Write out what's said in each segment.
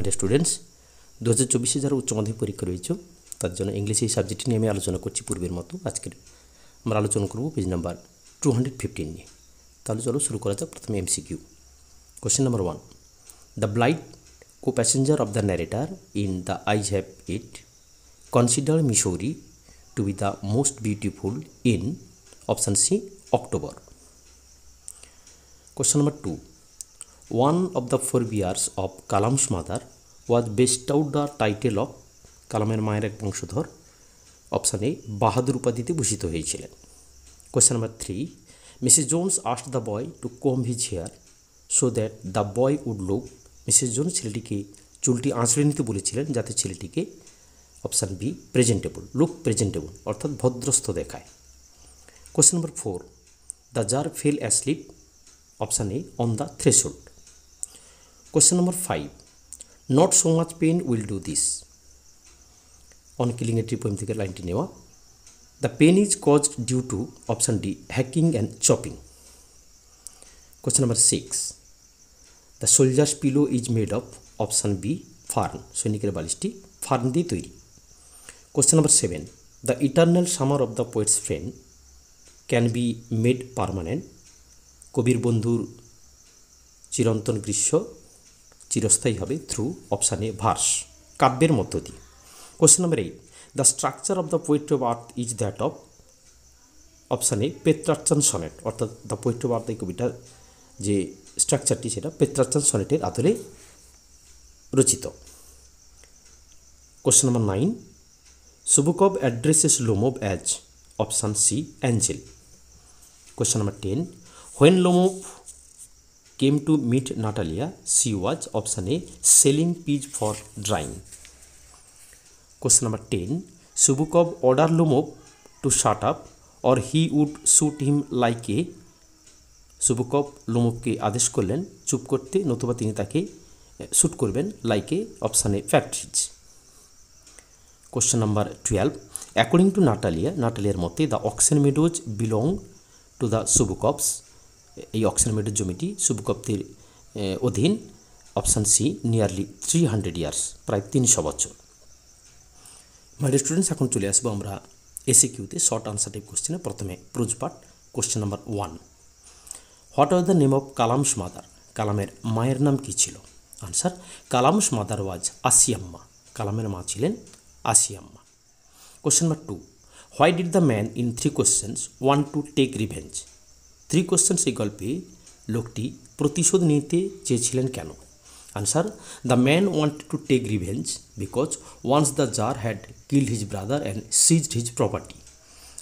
My dear students 2024 যারা উচ্চ মাধ্যমিক পরীক্ষা রয়েছে তার জন্য ইংলিশ এই সাবজেক্টটি নিয়ে আমি আলোচনা করছি পূর্বের মতো। আজকের আমরা আলোচনা করব পেজ নাম্বার 215 নিয়ে। তাহলে চলো শুরু করা যাক। প্রথমে MCQ. Question number 1, the blind co passenger of the narrator in the eyes have it consider Mussoorie to be the most beautiful in option C October. Question number 2, one of the forebears of Kalam's mother was bestowed the title of কালামের মায়ের এক বংশধর option A বাহাদুর উপাধিতে ভূষিত হয়েছিলেন। Question number 3, Mrs. Jones asked the boy to comb his hair so that the boy would look, Mrs Jones ছেলেটিকে চুলটি আঁচড়ে নিতে বলেছিলেন যাতে ছেলেটিকে option B presentable, look presentable অর্থাৎ ভদ্রস্থ দেখায়। Question number 4, the jar fell asleep, option A on the threshold. Question number 5, not so much pain will do this, on killing a tree poem থেকে লাইনটি নেওয়া। The pain is caused due to option D hacking and chopping. Question number 6, the soldier's pillow is made of option B fern, সৈনিকের বালিশটি fern দিয়ে তৈরি। Question number 7, the eternal summer of the poet's friend can be made permanent, কবির বন্ধুর চিরন্তন গ্রীষ্ম চিরস্থায়ী হবে থ্রু অপশান এ ভার্স, কাব্যের মধ্য দিয়ে। Question number 8, the structure of the poetry of earth is that of option A Petrarchan sonnet, অর্থাৎ দ্য পোয়েট্রি অফ আর্থ এই কবিতার যে স্ট্রাকচারটি সেটা পেত্রার্চান সনেটের আদলে রচিত। Question number 9, Chubukov addresses Lomov as option C angel. Question number 10, when Lomov came to meet Natalia, she was option A selling peas for drying. Question number 10, Subukov ordered Lomov to shut up or he would shoot him like a, Chubukov লোমোভকে আদেশ করলেন চুপ করতে নতুবা তিনি তাকে shoot করবেন like a option A factories. Question number 12, according to নাটালিয়ার মতে the oxen meadows belong to the Chubukovs, এই অক্সেন মেডোর জমিটি সুবুকভদের অধীন অপশান সি নিয়ারলি 300 ইয়ার্স, প্রায় 300 বছর। মাই ডিয়ার স্টুডেন্টস, এখন চলে আসবো আমরা এসিকিউতে শর্ট আনসার টাইপ কোশ্চেনে। প্রথমে prose part. Question number 1, what was the name of Kalam's mother, কালামের মায়ের নাম কী ছিল? Answer, Kalam's mother was Asiamma, কালামের মা ছিলেন Asiamma. Question number 2, why did the man in 3 questions want to take revenge, 3 questions এই গল্পে লোকটি প্রতিশোধ নিতে চেয়েছিলেন কেন? Answer, the man wanted to take revenge because once the czar had killed his brother and ceased his property,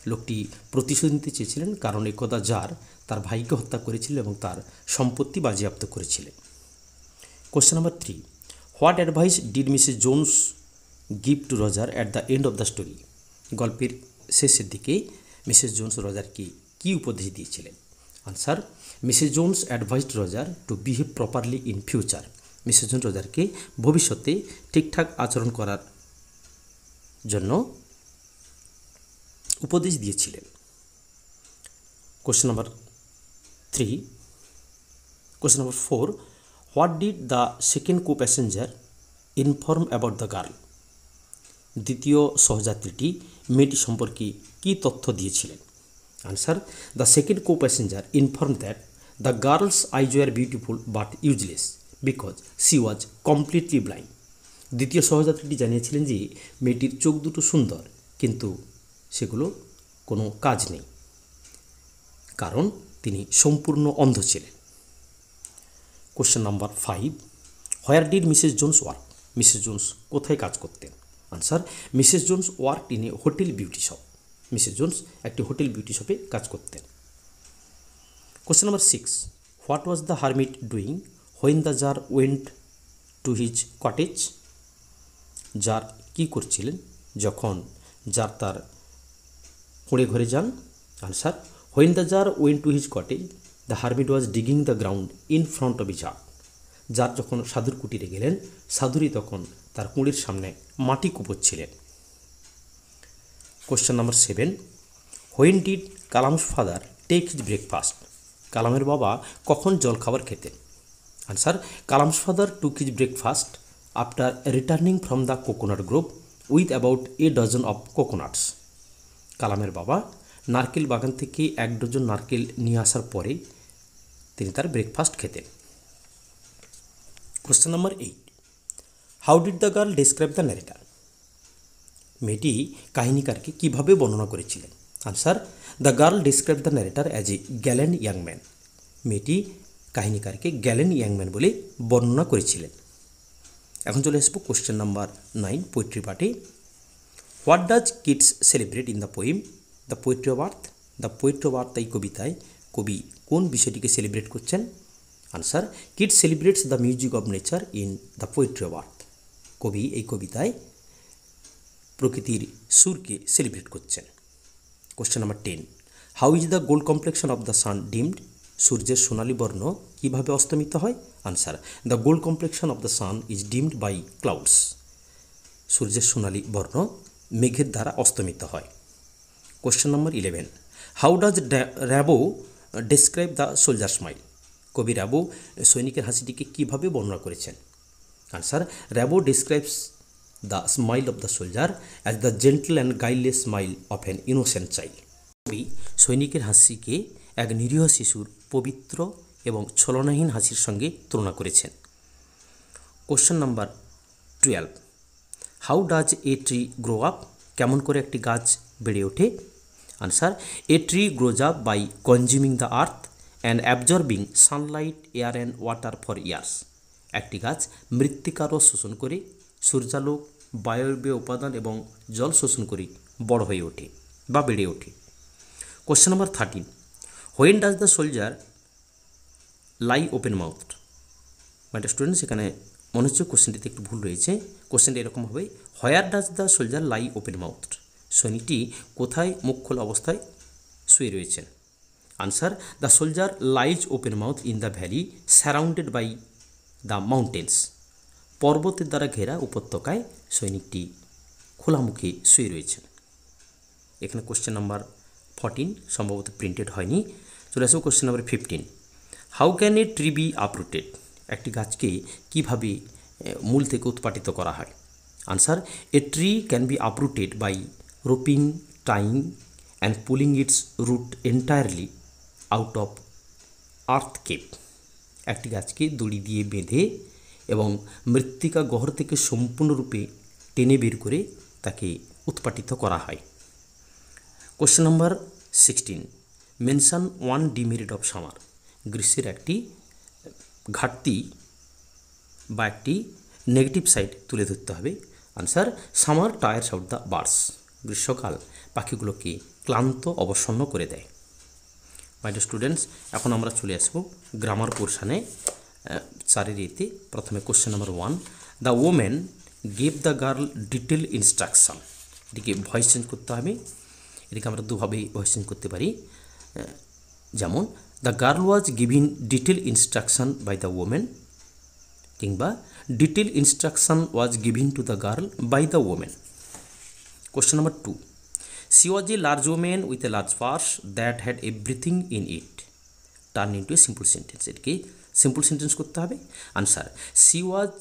লোকটি প্রতিশোধ নিতে চেয়েছিলেন কারণ একদা জার তার ভাইকে হত্যা করেছিলেন এবং তার সম্পত্তি বাজেয়াপ্ত করেছিলেন। Question number 3, what advice did Mrs Jones give to Roger at the end of the story, গল্পের শেষের দিকে মিসেস জোন্স রজারকে কী উপদেশ দিয়েছিলেন? Answer, Mrs Jones advised Roger to behave properly in future, Mrs Jones রজারকে ভবিষ্যতে ঠিকঠাক আচরণ করার জন্য উপদেশ দিয়েছিলেন। Question number 3, question number 4, what did the second co passenger inform about the girl, দ্বিতীয় সহযাত্রীটি মেয়েটি সম্পর্কে কী তথ্য দিয়েছিলেন? Answer, the second co passenger inform that the girls eyes were beautiful but useless because C was completely blind, দ্বিতীয় সহযাত্রীটি জানিয়েছিলেন যে মেয়েটির চোখ দুটো সুন্দর কিন্তু সেগুলো কোনো কাজ নেই কারণ তিনি সম্পূর্ণ অন্ধ ছিলেন। Question number 5, where did Mrs Jones work, Mrs Jones কোথায় কাজ করতেন? Answer, Mrs Jones work in a hotel beauty shop, Mrs Jones একটি হোটেল বিউটি শপে কাজ করতেন। Question number 6, what was the hermit doing when the czar went to his cottage, czar কী করছিলেন যখন জার তার কুঁড়ে ঘরে যান? Answer, when the czar went to his cottage the hermit was digging the ground in front of his হাট, jar যখন সাধুর কুটিরে গেলেন সাধুরই তখন তার কুঁড়ির সামনে মাটি কুপোচ্ছিলেন। Question number 7, when did Kalam's father take his breakfast, কালামের বাবা কখন জলখাবার খেতেন? Answer, Kalam's father took his breakfast after returning from the coconut grove with about a dozen of coconuts. কালামের বাবা নারকেল বাগান থেকে 1 ডজন নারকেল নিয়ে আসার পরে তিনি তার ব্রেকফাস্ট খেতেন। Question number 8, how did the girl describe the narrator? মেয়েটি কাহিনীকারকে কিভাবে বর্ণনা করেছিলেন? Answer, the girl describe the narrator as a Gallant young man. মেয়েটি কাহিনীকারকে গ্যালেন্ট ইয়াং ম্যান বলে বর্ণনা করেছিলেন। এখন চলে আসবো কোশ্চেন নাম্বার 9, পোয়েট্রি পার্টে। What does kids celebrate in the poem the poetry of earth? দ্য পোয়েট্রি অফ আর্থ এই কবিতায় কবি কোন বিষয়টিকে সেলিব্রেট করছেন? Answer, kids celebrates the music of nature in the poetry of earth. কবি এই কবিতায় প্রকৃতির সুরকে সেলিব্রেট করছেন। Question number 10, how is the gold complexion of the sun dimmed? সূর্যের সোনালী বর্ণ কিভাবে অস্তমিত হয়? Answer, the gold complexion of the sun is dimmed by clouds. সূর্যের সোনালী বর্ণ মেঘের দ্বারা অস্তমিত হয়। Question number 11, how does Rimbaud describe the soldier smile? কবি র্যাবো সৈনিকের হাসিটিকে কিভাবে বর্ণনা করেছেন? Answer, Rimbaud describes the smile of the soldier as the gentle and guileless smile of an innocent child. কবি সৈনিকের হাসিকে এক নিরীহ শিশুর পবিত্র এবং ছলনাহীন হাসির সঙ্গে তুলনা করেছেন। Question number 12, how does a tree grow up? কেমন করে একটি গাছ বেড়ে ওঠে? Answer, a tree grows up by consuming the earth and absorbing sunlight, air and water for years. একটি গাছ মৃত্তিকার রস শোষণ করে, সূর্যালোক, বায়বীয় উপাদান এবং জল শোষণ করে বড় হয়ে ওঠে বা বেড়ে ওঠে। Question number 13, when does the soldier lie open mouthed? My students, এখানে মনে হচ্ছে কোশ্চেনটিতে একটু ভুল রয়েছে। কোশ্চেনটি এরকম হবে, where does the soldier lie open mouthed? সৈনিকটি কোথায় মুখ খোলা অবস্থায় শুয়ে রয়েছেন? Answer, the soldier lies open mouth in the valley surrounded by the mountains. পর্বতের দ্বারা ঘেরা উপত্যকায় সৈনিকটি খোলা মুখে শুয়ে রয়েছেন। এখানে কোশ্চেন নাম্বার 14 সম্ভবত প্রিন্টেড হয়নি। চলে আসবো question number 15, how can a tree be uprooted? একটি গাছকে কিভাবে মূল থেকে উৎপাটিত করা হয়? Answer, a tree can be uprooted by roping, tying and pulling its root entirely out of earth cape. একটি গাছকে দড়ি দিয়ে বেঁধে এবং মৃত্তিকা গহ্বর থেকে সম্পূর্ণরূপে টেনে বের করে তাকে উৎপাটিত করা হয়। Question number 16, mention one demerit of summer? গ্রীষ্মের একটি ঘাটতি বা একটি নেগেটিভ সাইড তুলে ধরতে হবে। Answer, summer tyres out the birds. গ্রীষ্মকাল পাখিগুলোকে ক্লান্ত অবসন্ন করে দেয়। মাই ডিয়ার স্টুডেন্টস, এখন আমরা চলে আসব গ্রামার পোর্শনে। 4 এতে প্রথমে question number 1, the women gave the girl detail instruction. এটিকে ভয়েস চেঞ্জ করতে হবে। এটিকে আমরা দুভাবে ভয়েস চেঞ্জ করতে পারি, যেমন the girl was giving detail instruction by the women, কিংবা detail instruction was giving to the girl by the women. Question number 2, she was a large woman with a large purse that had everything in it. Turn into a simple sentence. এটিকে simple sentence করতে হবে। Answer, she was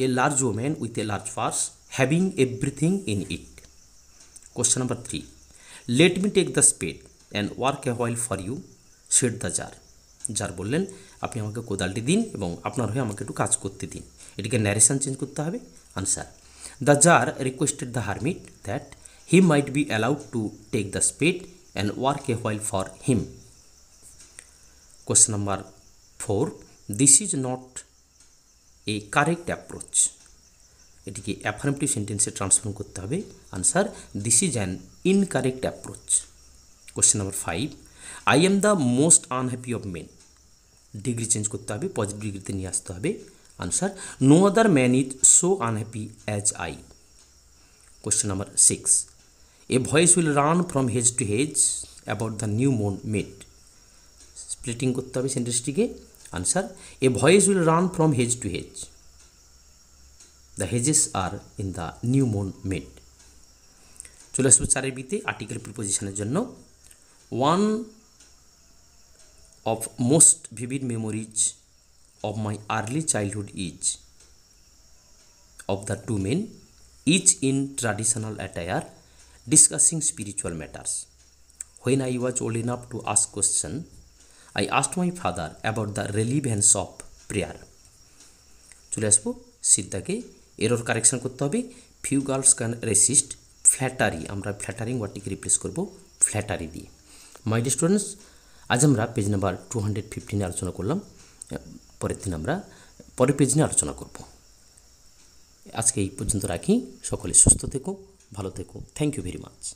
a large woman with a large purse having everything in it. Question number 3, let me take the spade and work a while for you, said the jar. Czar বললেন, আপনি আমাকে কোদালটি দিন এবং আপনার হয়ে আমাকে একটু কাজ করতে দিন। এটিকে ন্যারেশন চেঞ্জ করতে হবে। Answer, the czar requested the hermit that he might be allowed to take the spade and work a while for him. Question number 4, this is not a correct approach. এটিকে affirmative সেন্টেন্সে transform করতে হবে। Answer, this is an incorrect approach. Question number 5, I am the most unhappy of men. Degree change করতে হবে, positive ডিগ্রিতে নিয়ে আসতে হবে। Answer, no other man is so unhappy as I. Question number 6, a voice will run from hedge to hedge about the new moon made. Splitting করতে হবে সেন্টেন্সটিকে। Answer, a voice will run from hedge to hedge, the hedges are in the new moon made. চলে আসবো 4 বিতে article প্রিপোজিশনের জন্য। One of most vivid memories of my early childhood is. of the two men, each in traditional attire, discussing spiritual matters. When I was old enough to ask question, I asked my father about the relevance of prayer. চলে আসবো সিদ্ধাকে error correction করতে হবে। Few girls can resist flattery, আমরা flattering ওয়ার্ডটিকে replace করব flattery দিয়ে। My dear students, আজ আমরা পেজ নাম্বার 215 আলোচনা করলাম। পরের দিন আমরা পরের পেজ নিয়ে আলোচনা করব। আজকে এই পর্যন্ত রাখি। সকলে সুস্থ থেকো, ভালো থেকো। Thank you very much.